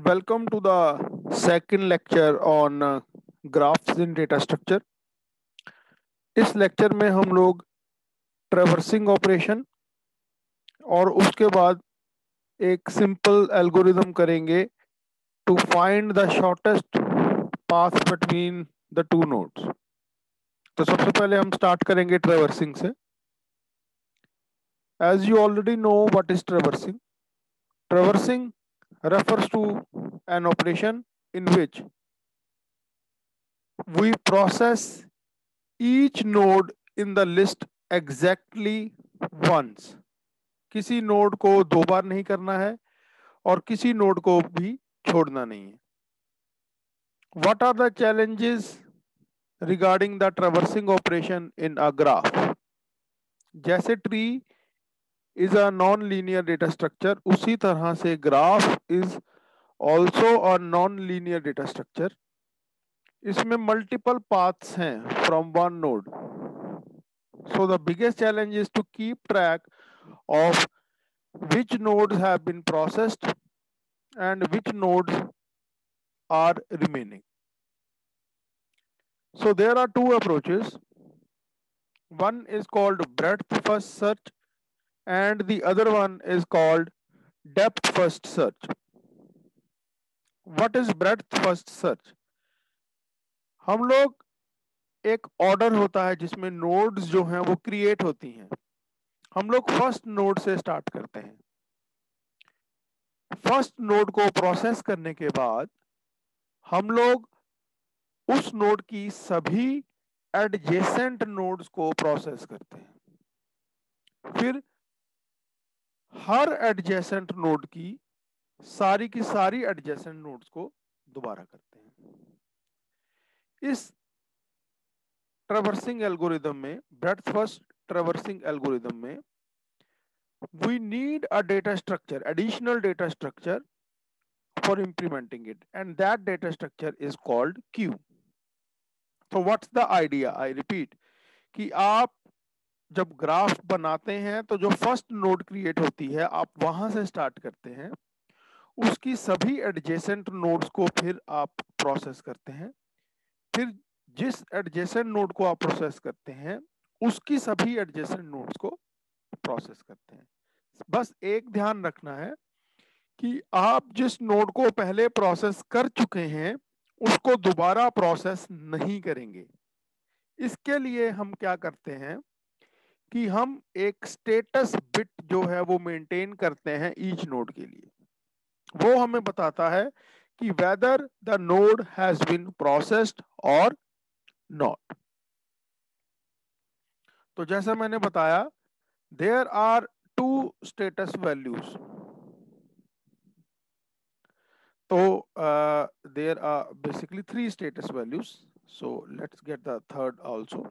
Welcome to the second lecture on graphs in data structure. इस lecture में हम लोग ट्रैवर्सिंग ऑपरेशन और उसके बाद एक सिंपल एल्गोरिदम करेंगे to find the shortest path between the two nodes. तो सबसे पहले हम स्टार्ट करेंगे ट्रैवर्सिंग से। As you already know what is traversing. Traversing refers to an operation in which we process each node in the list exactly once। किसी node को दो बार नहीं करना है और किसी नोड को भी छोड़ना नहीं है। What are the challenges regarding the traversing operation in a graph? जैसे tree is a non-linear data structure, उसी तरह से graph is also a non-linear data structure। इसमें मल्टीपल पाथ्स हैं from one node. So the biggest challenge is to keep track of which nodes have been processed and which nodes are remaining. So there are two approaches. One is called breadth first search and the other one is called depth first search. What is breadth first search? हम लोग एक order होता है जिसमें nodes जो हैं वो create होती हैं। हम लोग फर्स्ट नोड से स्टार्ट करते हैं। फर्स्ट नोड को प्रोसेस करने के बाद हम लोग उस नोड की सभी एडजेसेंट नोड्स को प्रोसेस करते हैं। फिर हर एडजेसेंट नोड की सारी एडजेसेंट नोड्स को दोबारा करते हैं। इस ट्रैवर्सिंग एल्गोरिदम में, ब्रेडथ फर्स्ट ट्रैवर्सिंग एल्गोरिदम में, we need a data structure, additional data structure for implementing it, and that data structure is called queue. So what's the idea? I repeat कि आप जब ग्राफ बनाते हैं तो जो first node create होती है आप वहां से स्टार्ट करते हैं। उसकी सभी एडजेसेंट नोड्स को फिर आप प्रोसेस करते हैं। फिर जिस एडजेसेंट नोड को आप प्रोसेस करते हैं उसकी सभी एडजेसेंट नोड्स को प्रोसेस करते हैं। बस एक ध्यान रखना है कि आप जिस नोड को पहले प्रोसेस कर चुके हैं उसको दोबारा प्रोसेस नहीं करेंगे। इसके लिए हम क्या करते हैं कि हम एक स्टेटस बिट जो है वो मेंटेन करते हैं ईच नोड के लिए। वो हमें बताता है कि whether the node has been processed और नॉट। तो जैसा मैंने बताया, there are two status values. तो there are basically three status values. So let's get the third also.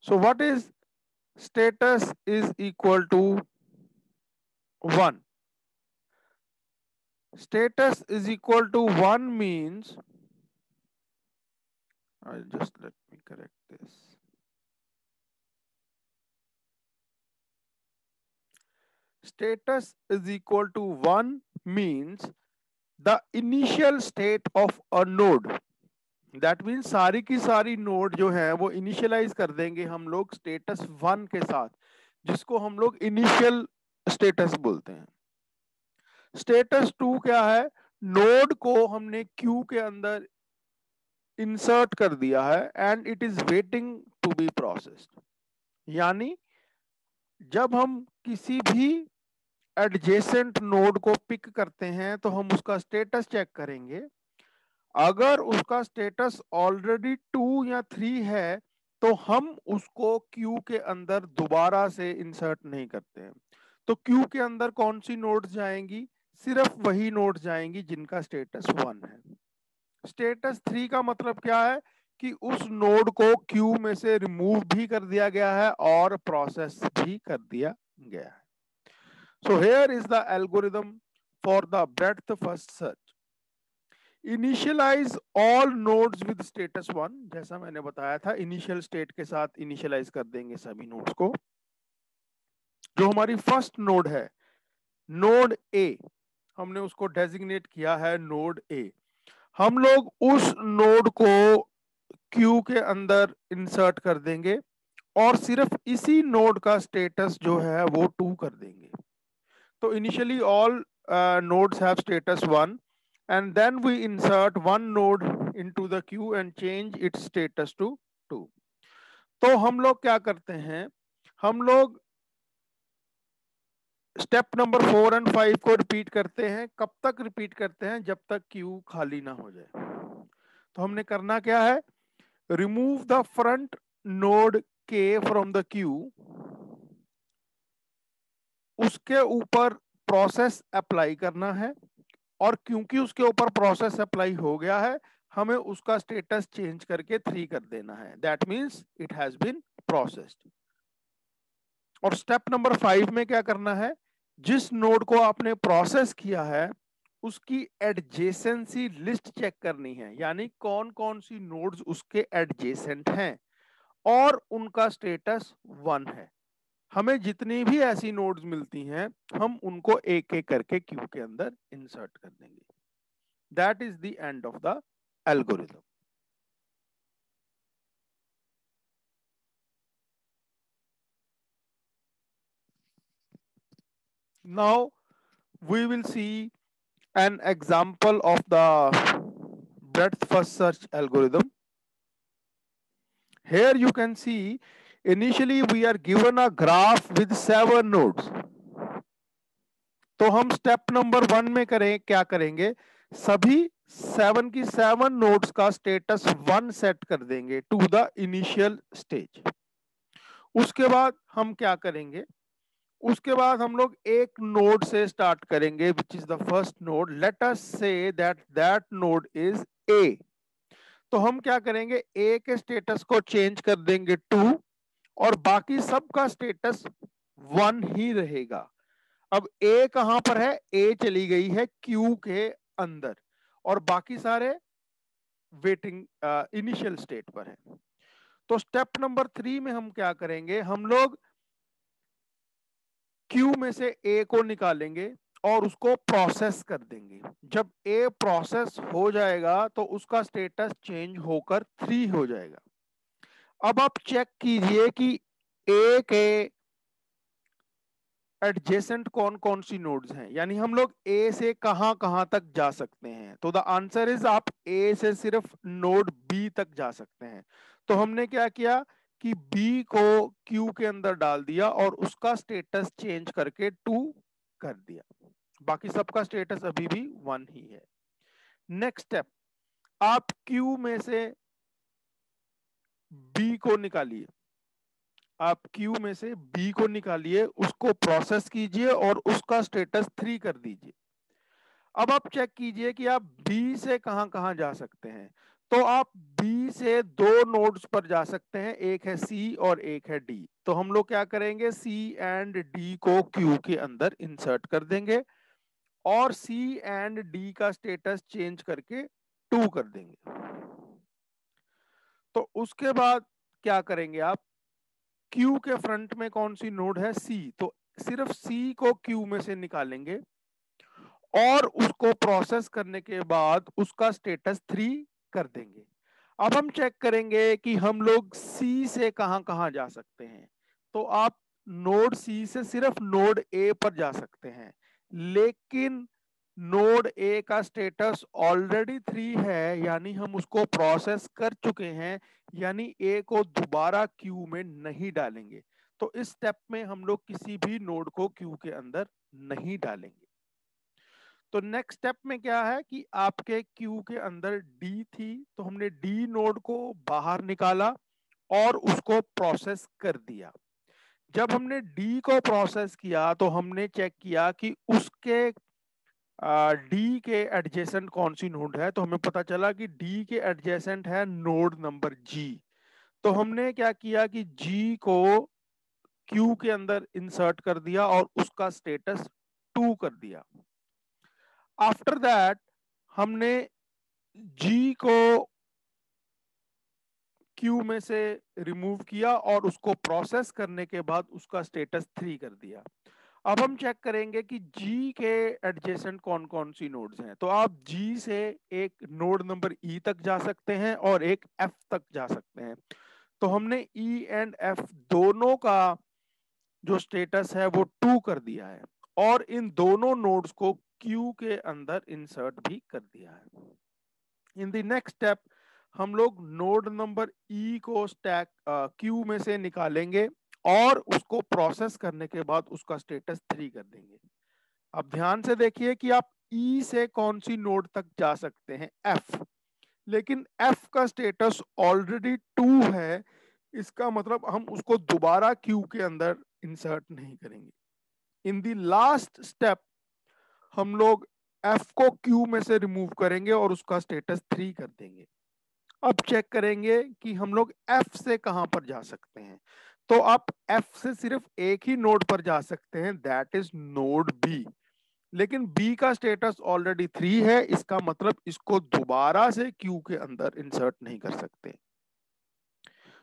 So what is status is equal to 1? Status is equal to 1 means, I'll just let me correct this. Status is equal to 1 means the initial state of a node. That means सारी की सारी node जो है वो initialise कर देंगे हम लोग स्टेटस 1 के साथ, जिसको हम लोग इनिशियल स्टेटस बोलते हैं। स्टेटस 2 क्या है? नोड को हमने क्यू के अंदर इंसर्ट कर दिया है and it is waiting to be processed. यानी जब हम किसी भी एडजेसेंट नोड को पिक करते हैं तो हम उसका स्टेटस चेक करेंगे। अगर उसका स्टेटस ऑलरेडी 2 या 3 है तो हम उसको क्यू के अंदर दोबारा से इंसर्ट नहीं करते हैं। तो क्यू के अंदर कौन सी नोड्स जाएंगी? सिर्फ वही नोड्स जाएंगी जिनका स्टेटस 1 है। स्टेटस 3 का मतलब क्या है कि उस नोड को क्यू में से रिमूव भी कर दिया गया है और प्रोसेस भी कर दिया गया है। So here is the algorithm for the breadth first search. Initialize all nodes with status 1। जैसा मैंने बताया था, इनिशियल स्टेट के साथ इनिशियलाइज कर देंगे सभी नोड्स को। जो हमारी फर्स्ट नोड है, नोड ए, हमने उसको डेजिग्नेट किया है नोड ए। हम लोग उस नोड को क्यू के अंदर इंसर्ट कर देंगे और सिर्फ इसी नोड का स्टेटस जो है वो 2 कर देंगे। तो initially all nodes have status 1 and then we insert one node into the queue and change its status to 2। तो हम लोग क्या करते हैं, हम लोग स्टेप नंबर 4 एंड 5 को रिपीट करते हैं। कब तक रिपीट करते हैं? जब तक क्यू खाली ना हो जाए। तो हमने करना क्या है, रिमूव द फ्रंट नोड के फ्रॉम द क्यू, उसके ऊपर प्रोसेस अप्लाई करना है और क्योंकि उसके ऊपर प्रोसेस अप्लाई हो गया है हमें उसका स्टेटस चेंज करके 3 कर देना है। That means it has been processed. और स्टेप नंबर 5 में क्या करना है, जिस नोड को आपने प्रोसेस किया है उसकी एडजेसेंसी लिस्ट चेक करनी है, यानी कौन कौन सी नोड्स उसके एडजेसेंट हैं और उनका स्टेटस 1 है। हमें जितनी भी ऐसी नोड्स मिलती हैं हम उनको एक एक करके क्यू के अंदर इंसर्ट कर देंगे। That is the end of the algorithm. Now we will see an example of the breadth first search algorithm. Here you can see initially we are given a graph with 7 nodes. तो हम step number 1 में करें क्या करेंगे, सभी 7 की 7 nodes का status 1 set कर देंगे टू द इनिशियल स्टेज। उसके बाद हम क्या करेंगे, उसके बाद हम लोग एक नोड से स्टार्ट करेंगे which is the first node. Let us say that node is a. तो हम क्या करेंगे, ए के स्टेटस को चेंज कर देंगे 2 और बाकी सबका स्टेटस 1 ही रहेगा। अब ए कहां पर है, ए चली गई है क्यू के अंदर और बाकी सारे वेटिंग इनिशियल स्टेट पर है। तो स्टेप नंबर 3 में हम क्या करेंगे, हम लोग क्यू में से ए को निकालेंगे और उसको प्रोसेस कर देंगे। जब ए प्रोसेस हो जाएगा तो उसका स्टेटस चेंज होकर 3 हो जाएगा। अब आप चेक कीजिए कि ए के एडजेसेंट कौन कौन सी नोड्स हैं, यानी हम लोग ए से कहां कहां तक जा सकते हैं। तो द आंसर इज आप ए से सिर्फ नोड बी तक जा सकते हैं। तो हमने क्या किया कि बी को क्यू के अंदर डाल दिया और उसका स्टेटस चेंज करके 2 कर दिया। बाकी सबका स्टेटस अभी भी 1 ही है। नेक्स्ट स्टेप, आप क्यू में से बी को निकालिए, आप क्यू में से बी को निकालिए, उसको प्रोसेस कीजिए और उसका स्टेटस 3 कर दीजिए। अब आप चेक कीजिए कि आप बी से कहां कहां जा सकते हैं। तो आप बी से 2 नोड्स पर जा सकते हैं, एक है सी और एक है डी। तो हम लोग क्या करेंगे, सी एंड डी को क्यू के अंदर इंसर्ट कर देंगे और सी एंड डी का स्टेटस चेंज करके 2 कर देंगे। तो उसके बाद क्या करेंगे, आप क्यू के फ्रंट में कौन सी नोड है, सी। तो सिर्फ सी को क्यू में से निकालेंगे और उसको प्रोसेस करने के बाद उसका स्टेटस 3 कर देंगे। अब हम चेक करेंगे कि हम लोग सी से कहां कहां जा सकते हैं। तो आप नोड सी से सिर्फ नोड ए पर जा सकते हैं, लेकिन नोड ए का स्टेटस ऑलरेडी 3 है, यानी हम उसको प्रोसेस कर चुके हैं, यानी ए को दोबारा क्यू में नहीं डालेंगे। तो इस स्टेप में हम लोग किसी भी नोड को क्यू के अंदर नहीं डालेंगे। तो नेक्स्ट स्टेप में क्या है कि आपके क्यू के अंदर डी थी, तो हमने डी नोड को बाहर निकाला और उसको प्रोसेस कर दिया। जब हमने डी को प्रोसेस किया तो हमने चेक किया कि उसके डी के एडजेसेंट कौन सी नोड है। तो हमें पता चला कि डी के एडजेसेंट है नोड नंबर जी। तो हमने क्या किया कि जी को क्यू के अंदर इंसर्ट कर दिया और उसका स्टेटस 2 कर दिया। आफ्टर दैट हमने जी को क्यू में से रिमूव किया और उसको प्रोसेस करने के बाद उसका स्टेटस 3 कर दिया। अब हम चेक करेंगे कि G के एडजेसेंट कौन कौन सी नोड्स हैं। तो आप G से एक नोड नंबर E तक जा सकते हैं और एक F तक जा सकते हैं। तो हमने E एंड F दोनों का जो स्टेटस है वो 2 कर दिया है और इन दोनों नोड्स को Q के अंदर इंसर्ट भी कर दिया है। इन द नेक्स्ट स्टेप हम लोग नोड नंबर E को स्टैक Q में से निकालेंगे और उसको प्रोसेस करने के बाद उसका स्टेटस 3 कर देंगे। अब ध्यान से देखिए कि आप E से कौन सी नोड तक जा सकते हैं, F, लेकिन F का स्टेटस ऑलरेडी 2 है। इसका मतलब हम उसको दोबारा Q के अंदर इंसर्ट नहीं करेंगे। इन द लास्ट स्टेप हम लोग F को Q में से रिमूव करेंगे और उसका स्टेटस 3 कर देंगे। अब चेक करेंगे कि हम लोग F से कहां पर जा सकते हैं। तो आप F से सिर्फ एक ही नोड पर जा सकते हैं, दैट इज नोड B। लेकिन B का स्टेटस ऑलरेडी 3 है, इसका मतलब इसको दोबारा से Q के अंदर इंसर्ट नहीं कर सकते।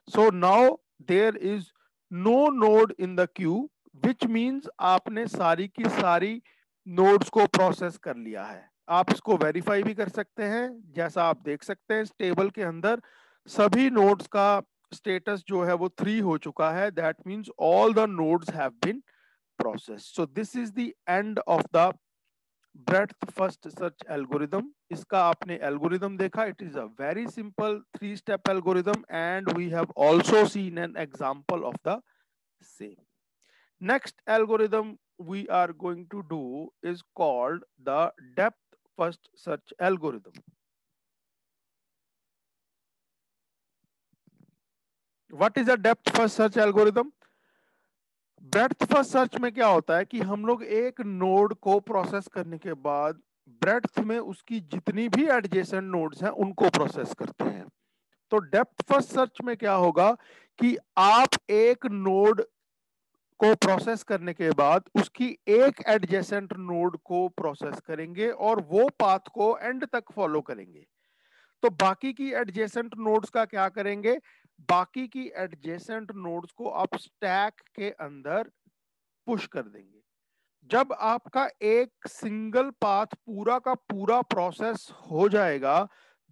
So now there is no node in the queue, which means आपने सारी की सारी नोड्स को प्रोसेस कर लिया है। आप इसको वेरीफाई भी कर सकते हैं। जैसा आप देख सकते हैं इस टेबल के अंदर सभी नोड्स का स्टेटस जो है वो 3 हो चुका है। That means all the nodes have been processed. So this is the end of the breadth first search algorithm. इसका आपने algorithm देखा, it is a very simple 3-step algorithm and we have also seen an example of the same. Next algorithm we are going to do is called the depth first search algorithm. What is a depth first search algorithm? Breadth first search में क्या होता है कि हम लोग एक node को process करने के बाद ब्रेड्थ में उसकी जितनी भी एडजेसेंट नोड्स हैं उनको प्रोसेस करते हैं। तो डेप्थ फर्स्ट सर्च में क्या होगा कि आप एक नोड को प्रोसेस करने के बाद उसकी एक एडजेसेंट नोड को प्रोसेस करेंगे और वो पाथ को एंड तक फॉलो करेंगे। तो बाकी की एडजेसेंट नोड्स का क्या करेंगे? बाकी की एडजेसेंट नोड्स को आप स्टैक के अंदर पुश कर देंगे। जब आपका एक सिंगल पाथ पूरा का पूरा प्रोसेस हो जाएगा,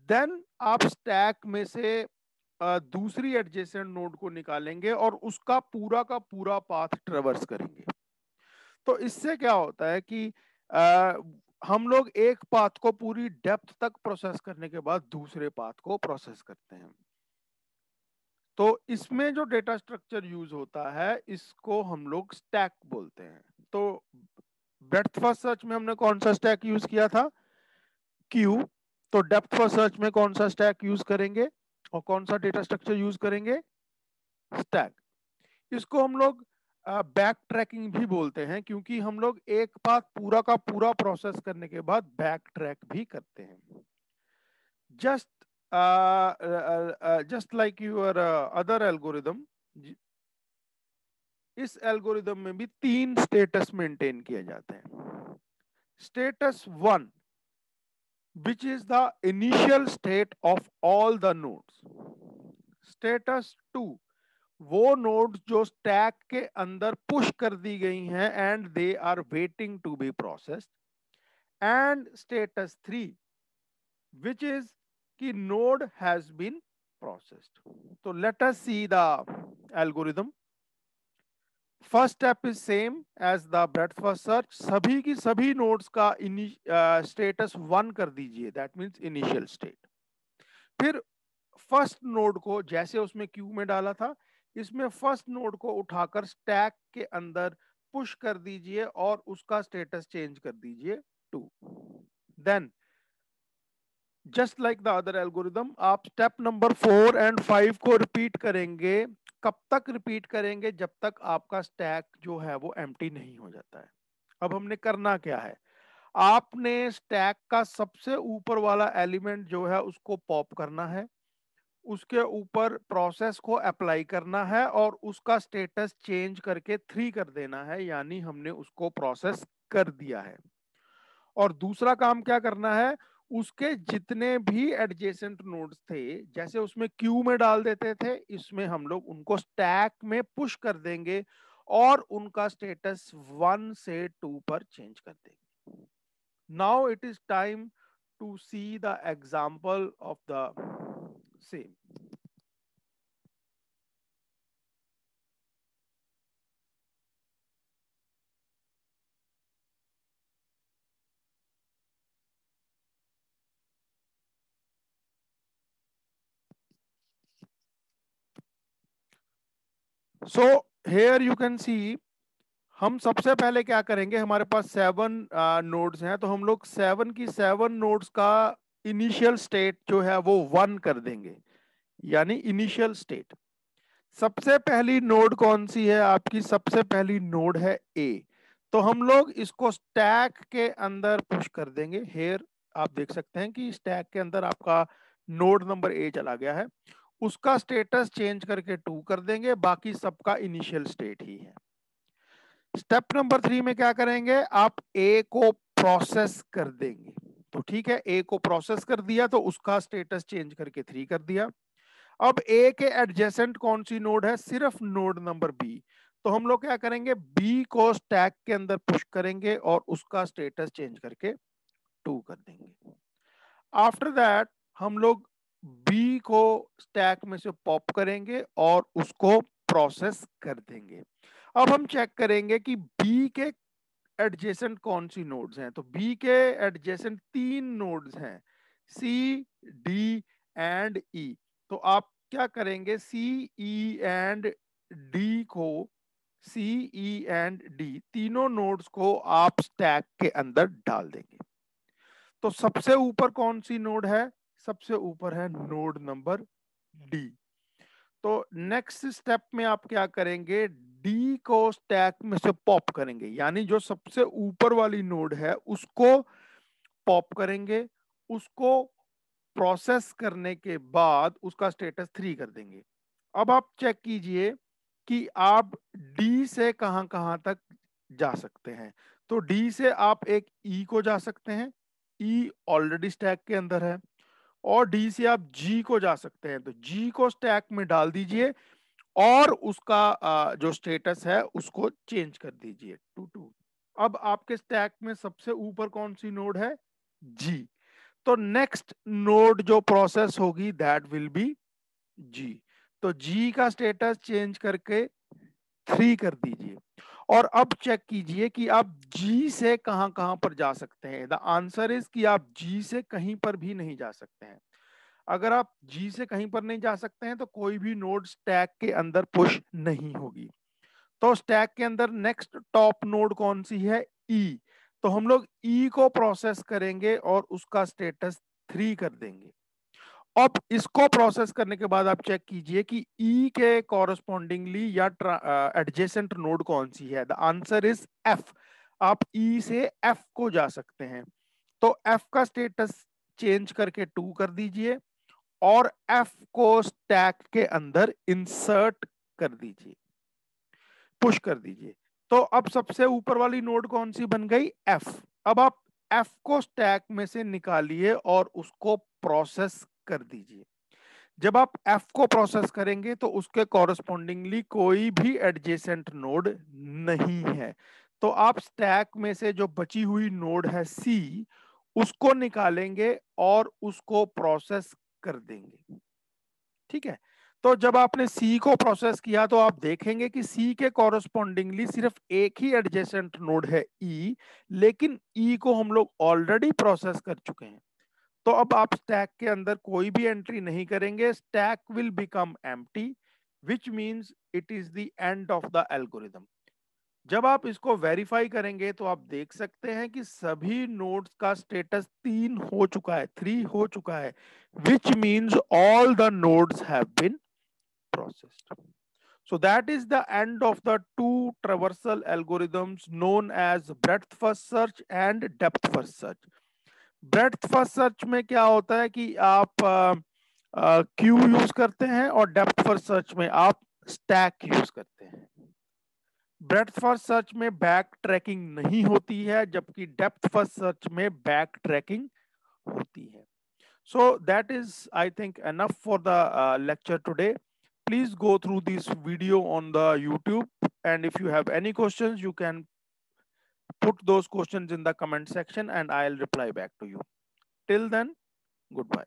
देन आप स्टैक में से दूसरी एडजेसेंट नोड को निकालेंगे और उसका पूरा का पूरा पाथ ट्रेवर्स करेंगे। तो इससे क्या होता है कि हम लोग एक पाथ को पूरी डेप्थ तक प्रोसेस करने के बाद दूसरे पाथ को प्रोसेस करते हैं। तो इसमें जो डेटा स्ट्रक्चर यूज होता है इसको हम लोग स्टैक बोलते हैं। तो ब्रेड्थ फर्स्ट सर्च में हमने कौन सा स्टैक यूज किया था? क्यू। तो डेप्थ फर्स्ट सर्च में कौन सा स्टैक यूज करेंगे और कौन सा डेटा स्ट्रक्चर यूज करेंगे? स्टैक। इसको हम लोग बैक ट्रैकिंग भी बोलते हैं क्योंकि हम लोग एक पाथ पूरा का पूरा प्रोसेस करने के बाद बैक ट्रैक भी करते हैं। Just like your other algorithm, इस एल्गोरिदम में भी 3 स्टेटस मेंटेन किए जाते हैं। Status 1, which is the initial state of all the nodes. Status 2, वो नोड्स जो स्टैक के अंदर पुश कर दी गई हैं and they are waiting to be processed. And status 3, which is कि node has been processed. तो let us see the algorithm. First step is same as the breadth first search. सभी की सभी नोड्स का स्टेटस 1 कर दीजिए, that means initial state. फिर first node को जैसे उसमें क्यू में डाला था, इसमें फर्स्ट नोड को उठाकर स्टैक के अंदर पुश कर दीजिए और उसका स्टेटस चेंज कर दीजिए 2। Then just like the other algorithm आप स्टेप नंबर 4 एंड 5 को रिपीट करेंगे। कब तक रिपीट करेंगे? जब तक आपका स्टैक जो है वो एम्प्टी नहीं हो जाता है। अब हमने करना क्या है? आपने स्टैक का सबसे ऊपर वाला एलिमेंट जो है उसको पॉप करना है, उसके ऊपर प्रोसेस को अप्लाई करना है और उसका स्टेटस चेंज करके 3 कर देना है, यानी हमने उसको प्रोसेस कर दिया है। और दूसरा काम क्या करना है? उसके जितने भी एडजेसेंट नोड्स थे, जैसे उसमें क्यू में डाल देते थे, इसमें हम लोग उनको स्टैक में पुश कर देंगे और उनका स्टेटस 1 से 2 पर चेंज कर देंगे। Now it is time to see the example of the same. So here you can see, हम सबसे पहले क्या करेंगे, हमारे पास 7 नोड्स हैं, तो हम लोग 7 की 7 नोड्स का इनिशियल स्टेट जो है वो 1 कर देंगे, यानी इनिशियल स्टेट। सबसे पहली नोड कौन सी है आपकी? सबसे पहली नोड है ए। तो हम लोग इसको स्टैक के अंदर पुश कर देंगे। हेयर आप देख सकते हैं कि स्टैक के अंदर आपका नोड नंबर ए चला गया है, उसका स्टेटस चेंज करके 2 कर देंगे, बाकी सबका इनिशियल स्टेट ही है। स्टेप नंबर 3 में क्या करेंगे, आप ए को प्रोसेस कर देंगे। तो ठीक है, ए को प्रोसेस कर दिया तो उसका स्टेटस चेंज करके 3 कर दिया। अब ए के एडजेसेंट कौन सी नोड है? सिर्फ नोड नंबर बी। तो हम लोग क्या करेंगे, बी को स्टैक के अंदर पुश करेंगे और उसका स्टेटस चेंज करके 2 कर देंगे। आफ्टर दैट हम लोग बी को स्टैक में से पॉप करेंगे और उसको प्रोसेस कर देंगे। अब हम चेक करेंगे कि बी के एडजेसेंट कौन सी नोड्स हैं। तो बी के एडजेसेंट 3 नोड्स हैं, सी, डी एंड ई। तो आप क्या करेंगे, सी, ई एंड डी को, सी, ई एंड डी तीनों नोड्स को आप स्टैक के अंदर डाल देंगे। तो सबसे ऊपर कौन सी नोड है? सबसे ऊपर है नोड नंबर डी। तो नेक्स्ट स्टेप में आप क्या करेंगे, डी को स्टैक में से पॉप करेंगे, यानी जो सबसे ऊपर वाली नोड है उसको पॉप करेंगे। उसको प्रोसेस करने के बाद उसका स्टेटस 3 कर देंगे। अब आप चेक कीजिए कि आप डी से कहां कहां तक जा सकते हैं। तो डी से आप एक ई को जा सकते हैं, ई ऑलरेडी स्टैक के अंदर है। और डी से आप जी को जा सकते हैं, तो जी को स्टैक में डाल दीजिए और उसका जो स्टेटस है उसको चेंज कर दीजिए टू 2। अब आपके स्टैक में सबसे ऊपर कौन सी नोड है? जी। तो नेक्स्ट नोड जो प्रोसेस होगी दैट विल बी जी। तो जी का स्टेटस चेंज करके 3 कर दीजिए। और अब चेक कीजिए कि आप जी से कहां कहां पर जा सकते हैं। द आंसर इज कि आप जी से कहीं पर भी नहीं जा सकते हैं। अगर आप जी से कहीं पर नहीं जा सकते हैं तो कोई भी नोड स्टैक के अंदर पुश नहीं होगी। तो स्टैक के अंदर नेक्स्ट टॉप नोड कौन सी है? ई। तो हम लोग ई को प्रोसेस करेंगे और उसका स्टेटस 3 कर देंगे। अब इसको प्रोसेस करने के बाद आप चेक कीजिए कि ई के कॉरस्पॉन्डिंगली या एडजेसेंट नोड कौन सी है। The answer is F. आप ई से एफ को जा सकते हैं। तो एफ का स्टेटस चेंज करके 2 कर दीजिए और एफ को स्टैक के अंदर इंसर्ट कर दीजिए, पुश कर दीजिए। तो अब सबसे ऊपर वाली नोड कौन सी बन गई? एफ। अब आप एफ को स्टैक में से निकालिए और उसको प्रोसेस कर दीजिए। जब आप एफ को प्रोसेस करेंगे तो उसके कॉरस्पॉन्डिंगली कोई भी एडजेसेंट नोड नहीं है। तो आप स्टैक में से जो बची हुई नोड है सी, उसको निकालेंगे और उसको प्रोसेस कर देंगे। ठीक है। तो जब आपने सी को प्रोसेस किया तो आप देखेंगे कि सी के कॉरस्पॉन्डिंगली सिर्फ एक ही एडजेसेंट नोड है ई, लेकिन ई को हम लोग ऑलरेडी प्रोसेस कर चुके हैं। तो अब आप स्टैक के अंदर कोई भी एंट्री नहीं करेंगे, stack will become empty, which means it is the end of the algorithm. जब आप इसको वेरीफाई करेंगे तो आप देख सकते हैं कि सभी नोड्स का स्टेटस 3 हो चुका है, 3 हो चुका है, which means all the nodes have been processed. So that is the end of the two traversal algorithms known as breadth first search and depth first search. Breadth first search में क्या होता है कि आप क्यू यूज करते हैं और depth first search में आप स्टैक यूज करते हैं। ब्रेडथ फर्स्ट सर्च में बैक ट्रैकिंग नहीं होती है, जबकि डेप्थ फर्स्ट सर्च में बैक ट्रैकिंग होती है। So that is, I think, enough for the lecture today. please go through this video on the YouTube, and if you have any questions, you can put those questions in the comment section and I'll reply back to you. Till then, goodbye.